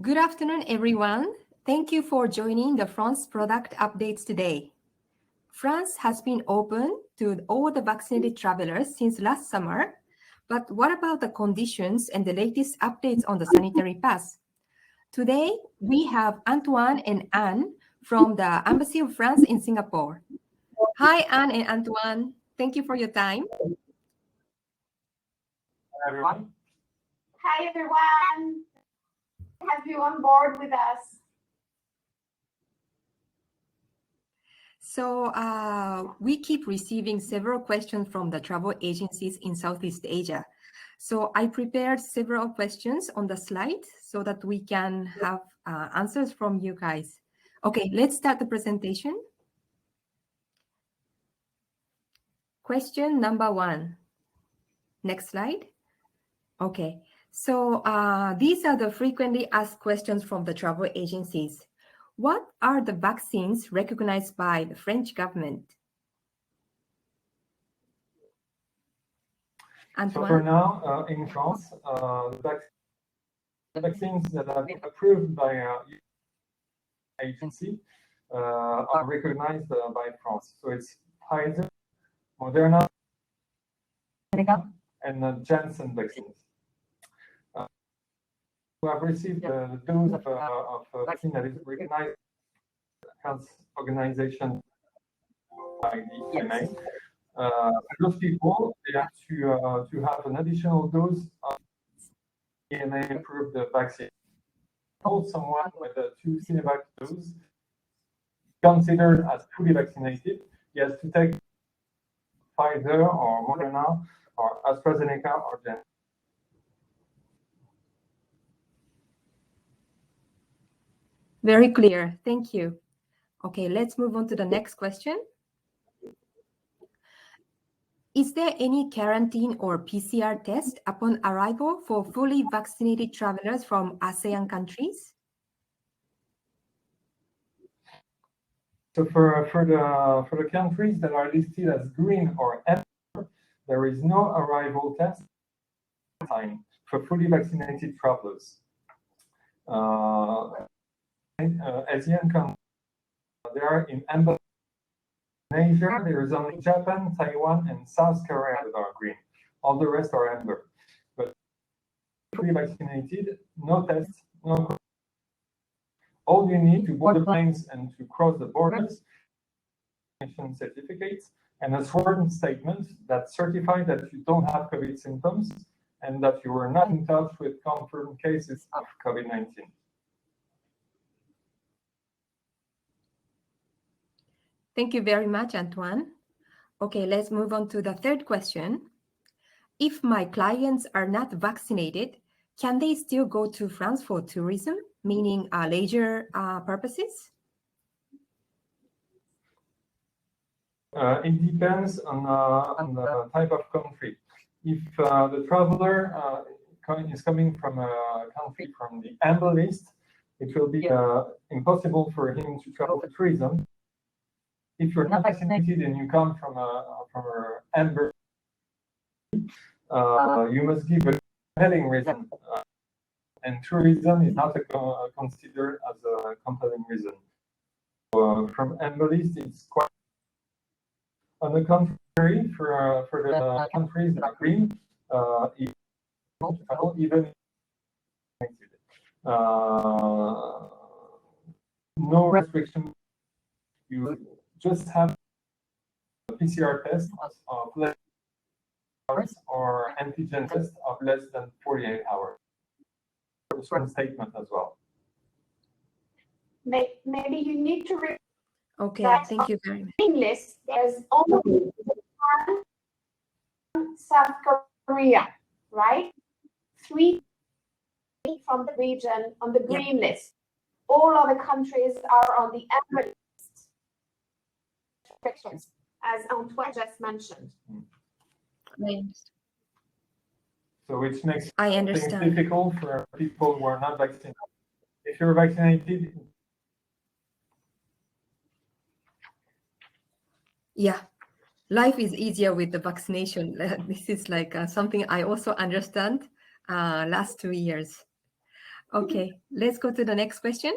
Good afternoon, everyone. Thank you for joining the France product updates today. France has been open to all the vaccinated travelers since last summer, but what about the conditions and the latest updates on the sanitary pass? Today, we have Antoine and Anne from the Embassy of France in Singapore. Hi, Anne and Antoine. Thank you for your time. Hi, everyone. Hi, everyone. Have you on board with us? So we keep receiving several questions from the travel agencies in Southeast Asia. So I prepared several questions on the slide so that we can have answers from you guys. Okay, let's start the presentation. Question number 1. Next slide. Okay, so these are the frequently asked questions from the travel agencies. What are the vaccines recognized by the French government? So for now, in France, the vaccines that have been approved by the agency are recognized by France. So it's Pfizer, Moderna, and Janssen vaccines. We have received the dose of vaccine that is recognized Health Organization by the EMA. Those people, they have to have an additional dose of EMA-approved vaccine. Someone with a 2 Sinovac dose considered as fully vaccinated, he has to take Pfizer or Moderna or AstraZeneca or Janssen. Very clear. Thank you. Okay, let's move on to the next question. Is there any quarantine or PCR test upon arrival for fully vaccinated travelers from ASEAN countries? So for the countries that are listed as green or amber, there is no arrival test time for fully vaccinated travelers. ASEAN countries, they are in amber. In Asia, there is only Japan, Taiwan, and South Korea that are green. All the rest are amber. But fully vaccinated, no tests, no. All you need to board the planes and to cross the borders, certificates, and a sworn statement that certifies that you don't have COVID symptoms and that you were not in touch with confirmed cases of COVID-19. Thank you very much, Antoine. Okay, let's move on to the third question. If my clients are not vaccinated, can they still go to France for tourism, meaning leisure purposes? It depends on the type of country. If the traveler is coming from a country from the amber list, it will be impossible for him to travel for tourism. If you're not vaccinated and you come from a amber, you must give a compelling reason, and tourism is not considered as a compelling reason. So, from amber list, it's quite. On the contrary, for the countries that are green, if you travel, even no restriction. You just have a PCR test of less than hours or antigen test of less than 48 hours. One statement as well. Maybe you need to read. Okay, thank you very much. List, there's only Japan, South Korea, right? 3 from the region on the green list. All other countries are on the amber list. As Antoine just mentioned. So which makes things difficult for people who are not vaccinated. If you're vaccinated, yeah, life is easier with the vaccination. This is like something I also understand last 2 years. Okay, let's go to the next question.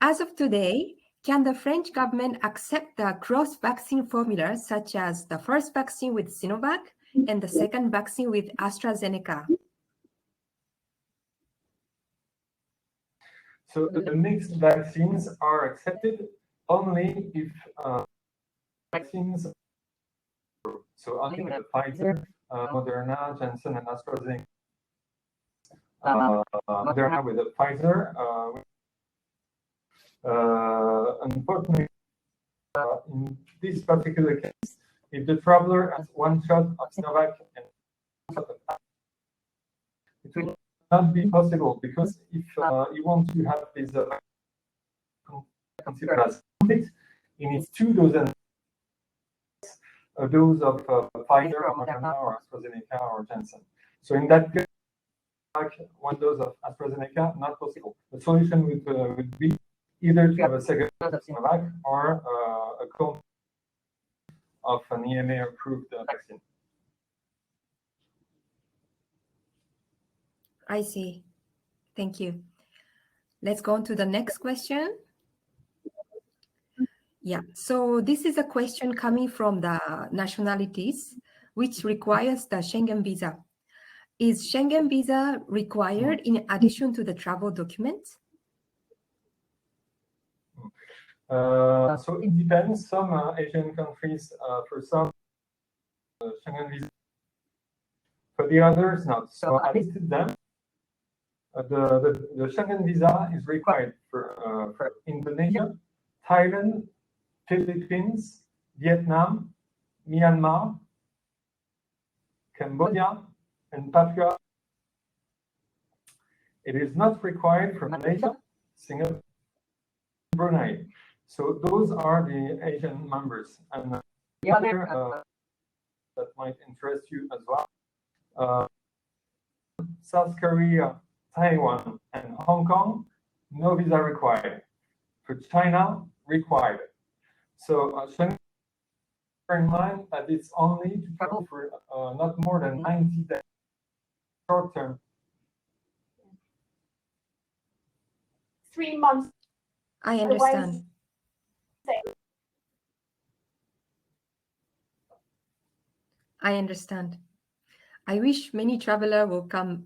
As of today, can the French government accept the cross-vaccine formula, such as the first vaccine with Sinovac and the second vaccine with AstraZeneca? So the mixed vaccines are accepted only if vaccines, so only with the Pfizer, Moderna, Janssen, and AstraZeneca. Moderna with the Pfizer. Unfortunately, in this particular case, if the traveler has one shot of Sinovac and one shot of Pfizer, it will not be possible, because if you want to have this considered as complete, it needs 2 doses, a dose of Pfizer or Moderna or AstraZeneca or Janssen. So in that case, 1 dose of AstraZeneca, not possible. The solution would be either to have a second dose of Sinovac or a clone of an EMA-approved vaccine. I see. Thank you. Let's go on to the next question. Yeah, so this is a question coming from the nationalities, which requires the Schengen visa. Is Schengen visa required in addition to the travel documents? So it depends. Some Asian countries, for some, Schengen visa. For the others, not. So I listed them. The Schengen visa is required for Indonesia, Thailand, Philippines, Vietnam, Myanmar, Cambodia, and Papua. It is not required for Malaysia, Singapore, and Brunei. So those are the Asian members. And the other that might interest you as well, South Korea, Taiwan, and Hong Kong, no visa required. For China, required. So bear in mind that it's only to travel for not more than 90 days, short term. 3 months. I understand. I understand. I wish many travelers will come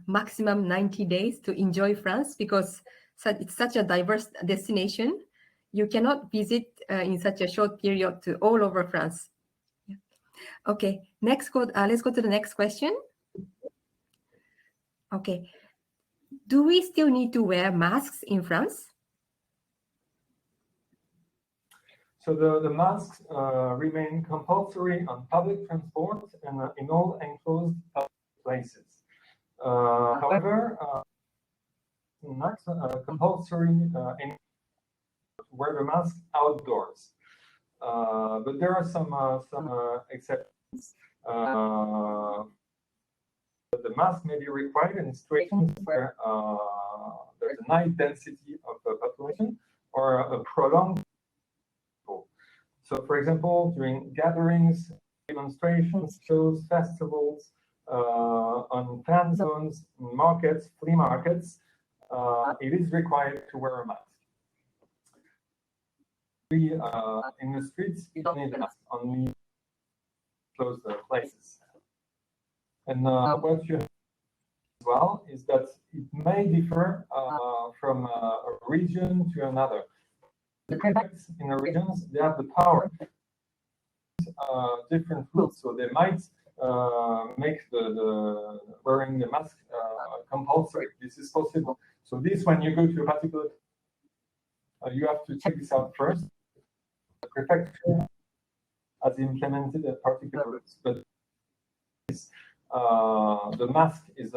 maximum 90 days to enjoy France, because it's such a diverse destination. You cannot visit in such a short period to all over France. Yeah. Okay, let's go to the next question. Okay, do we still need to wear masks in France? So the masks remain compulsory on public transport and in all enclosed public places. However, not compulsory to wear the mask outdoors. But there are some exceptions. The mask may be required in situations where there's a high density of the population or a prolonged. So, for example, during gatherings, demonstrations, shows, festivals, on fan zones, markets, flea markets, it is required to wear a mask. In the streets, you don't need a mask, only closed places. And what you have as well is that it may differ from a region to another. The prefects in the regions, they have the power different rules, so they might make the wearing the mask compulsory. This is possible. So this, when you go to a particular, you have to check this out first. The prefecture has implemented a particular rules, but the mask is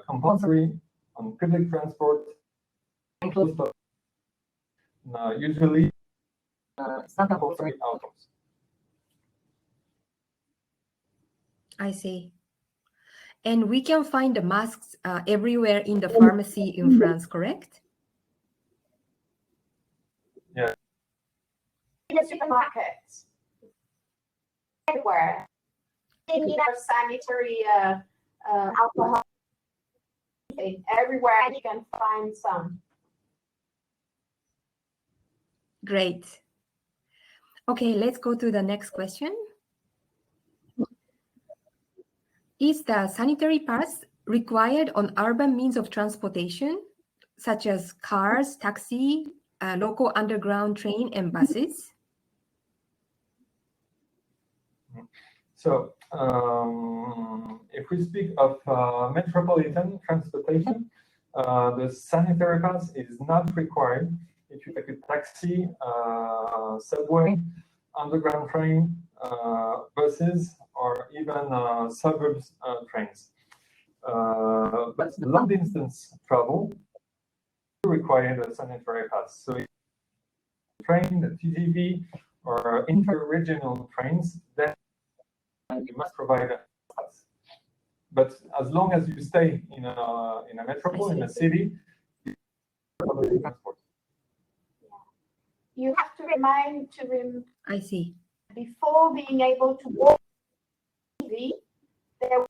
compulsory on public transport, enclosed. Usually, it's not compulsory outdoors. I see. And we can find the masks everywhere in the pharmacy in France, correct? Yeah. In the supermarkets, everywhere. They need our sanitary alcohol. in everywhere you can find some. Great. Okay, let's go to the next question. Is the sanitary pass required on urban means of transportation, such as cars, taxi, local underground train, and buses? So, if we speak of metropolitan transportation, the sanitary pass is not required if you take a taxi, subway, underground train, buses, or even suburbs trains. But long distance travel require a sanitary pass. So, if you train, the TGV, or inter-regional trains, then you must provide a pass. But as long as you stay in a metropole, in a city, public transport. You have to remind I see. before being able to board TV, there.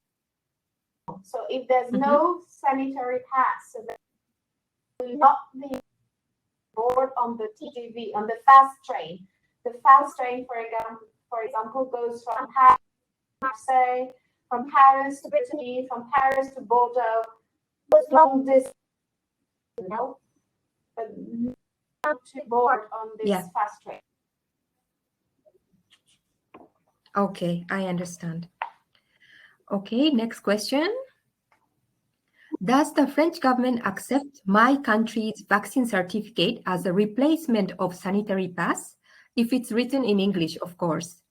So if there's no sanitary pass, so there will not be board on the TGV, on the fast train. The fast train, for example, goes from Marseille, from Paris to Brittany, from Paris to Bordeaux. Those long distance, but not to board on this fast train. Okay, I understand. Okay, next question. Does the French government accept my country's vaccine certificate as a replacement of sanitary pass? If it's written in English, of course.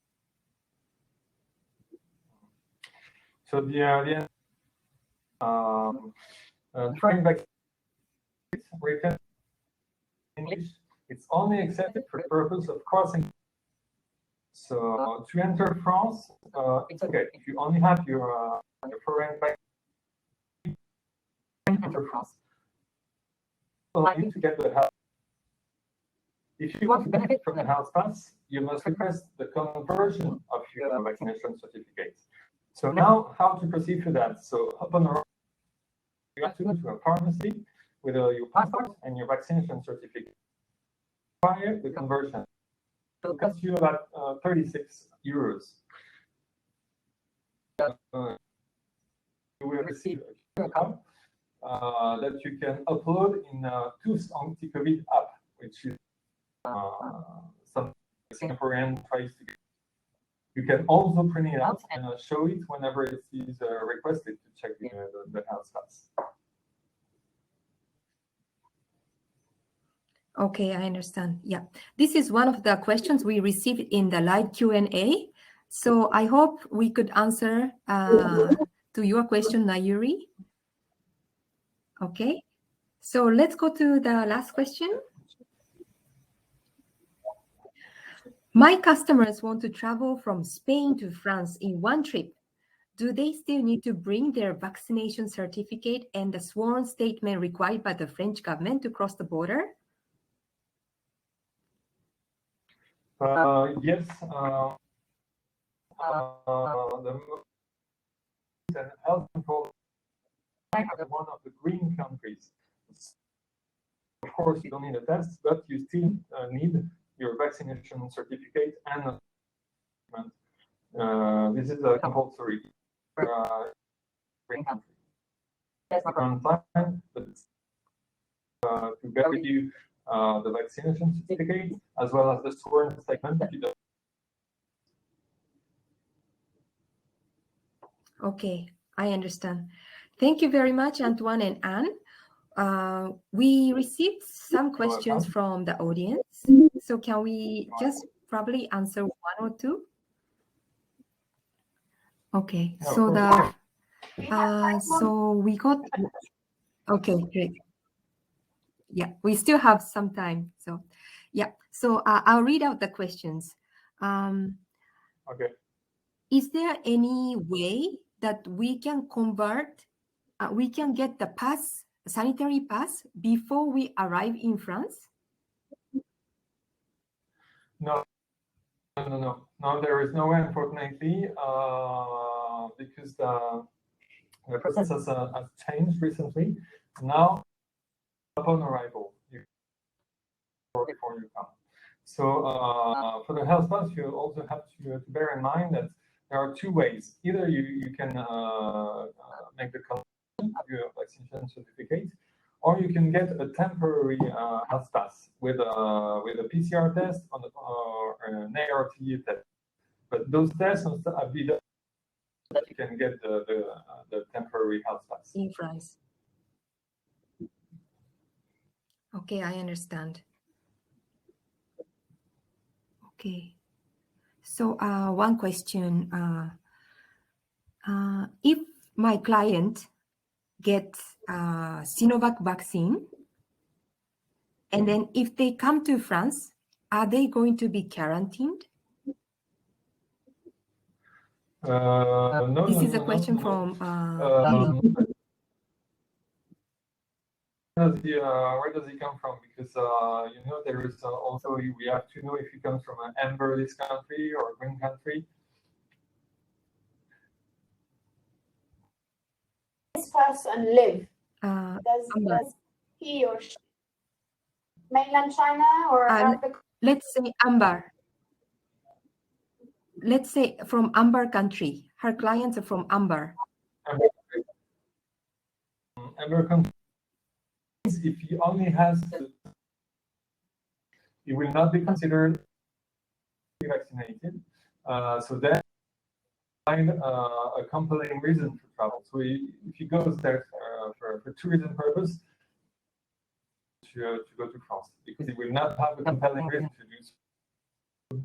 So the train vaccine is written in English. It's only accepted for the purpose of crossing. So to enter France, it's okay if you only have your foreign vaccine. Enter France. Allow you to get the health. If you want to benefit from the health pass, you must request the conversion of your vaccination certificate. So now, how to proceed for that? So upon arrival, you have to go to a pharmacy with your passport and your vaccination certificate. Prior the conversion, it will cost you about 36 euros. You will receive a QR code that you can upload in Tous Anti-COVID app, which is some Singaporean tries to get. You can also print it out and show it whenever it is requested to check the health pass. Okay, I understand. Yeah, this is one of the questions we received in the live Q&A. So I hope we could answer to your question, Nayuri. Okay, so let's go to the last question. My customers want to travel from Spain to France in one trip. Do they still need to bring their vaccination certificate and the sworn statement required by the French government to cross the border? Yes. The health control is one of the green countries. Of course, you don't need a test, but you still need your vaccination certificate and this is a compulsory green country. That's not on time, but to get with you the vaccination certificate as well as the sworn statement. Okay, I understand. Thank you very much, Antoine and Anne. We received some questions from the audience. So can we just probably answer one or two? Okay, so so we got, okay, great. Yeah, we still have some time. So yeah, so I'll read out the questions. Okay. Is there any way that we can convert, we can get the pass, sanitary pass, before we arrive in France? No, there is no way, unfortunately, because The process has changed recently. Now, upon arrival, before you come. So for the health pass, you also have to bear in mind that there are two ways. Either you can make the conversion of your vaccination certificate, or you can get a temporary health pass with a PCR test or an ART test. But those tests must be done so that you can get the temporary health pass. In France. Okay, I understand. Okay. So one question. If my client gets Sinovac vaccine, and then if they come to France, are they going to be quarantined? No, This no, is no, a question no, from where does he come from? Because you know, there is also, we have to know if he comes from an amber list country or a green country. This person live? Amber. Does he or she mainland China or Africa? Let's say Amber. Let's say from Amber country. Her clients are from Amber. Amber country. If he only has, he will not be considered vaccinated. So then find a compelling reason to travel. So if he goes there for tourism purpose, to go to France, because he will not have a compelling reason to do so.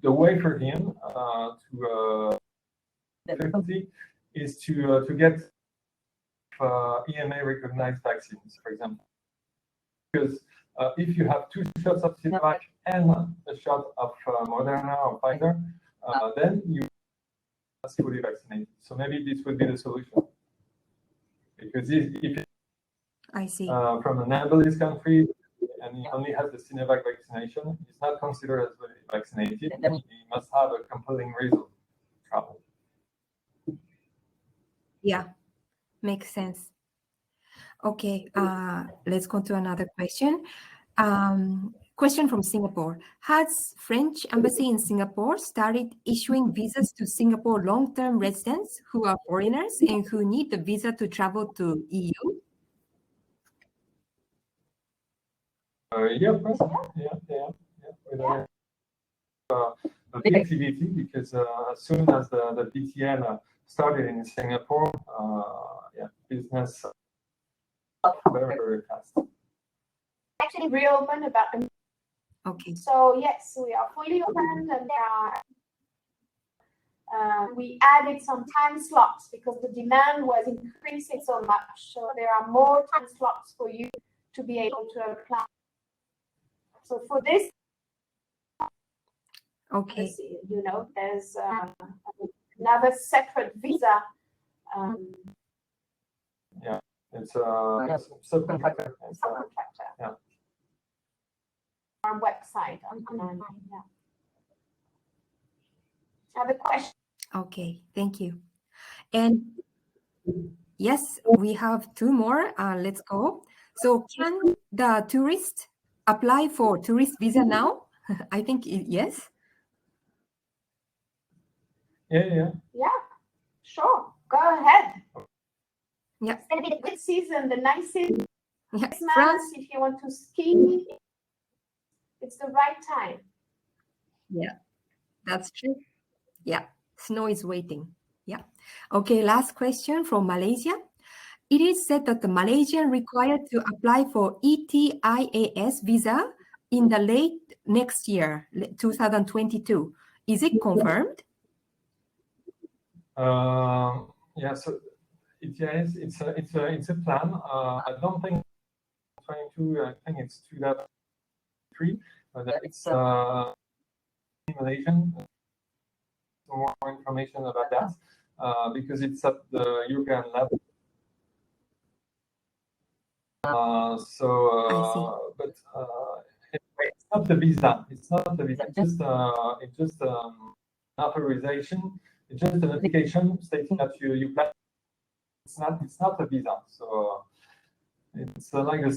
The way for him to difficulty is to get EMA recognized vaccines, for example. Because if you have 2 shots of Sinovac and a shot of Moderna or Pfizer, then you are fully vaccinated. So maybe this would be the solution. Because if I see. From an amber country and he only has the Sinovac vaccination, he's not considered as vaccinated. He must have a compelling reason to travel. Yeah, makes sense. Okay, let's go to another question. Question from Singapore. Has French embassy in Singapore started issuing visas to Singapore long-term residents who are foreigners and who need the visa to travel to EU? Yeah, of course. Yeah. A big activity, because as soon as the BTN started in Singapore, business very, very fast. Actually reopened about a month. Okay. So yes, we are fully open, and we added some time slots because the demand was increasing so much. So there are more time slots for you to be able to apply. So for this, okay, you know, there's another separate visa. It's a subcontractor. Yeah. Our website. Other question? Okay, thank you. And yes, we have 2 more. Let's go. So can the tourist apply for tourist visa now? I think yes. Yeah, sure. Go ahead. Yeah. It's going to be the good season, the nice season. Yeah. This France. month, if you want to ski, it's the right time. Yeah, that's true. Yeah, snow is waiting. Yeah. Okay, last question from Malaysia. It is said that the Malaysian required to apply for ETIAS visa in the late next year, 2022. Is it confirmed? Yeah, so ETIAS, it's a plan. I don't think 22. I think it's 2003. But it's Malaysian. More information about that because it's at the European level. But anyway, it's not the visa. It's not the visa. It's just authorization. It's just an application stating that you plan it's not a visa. So it's like a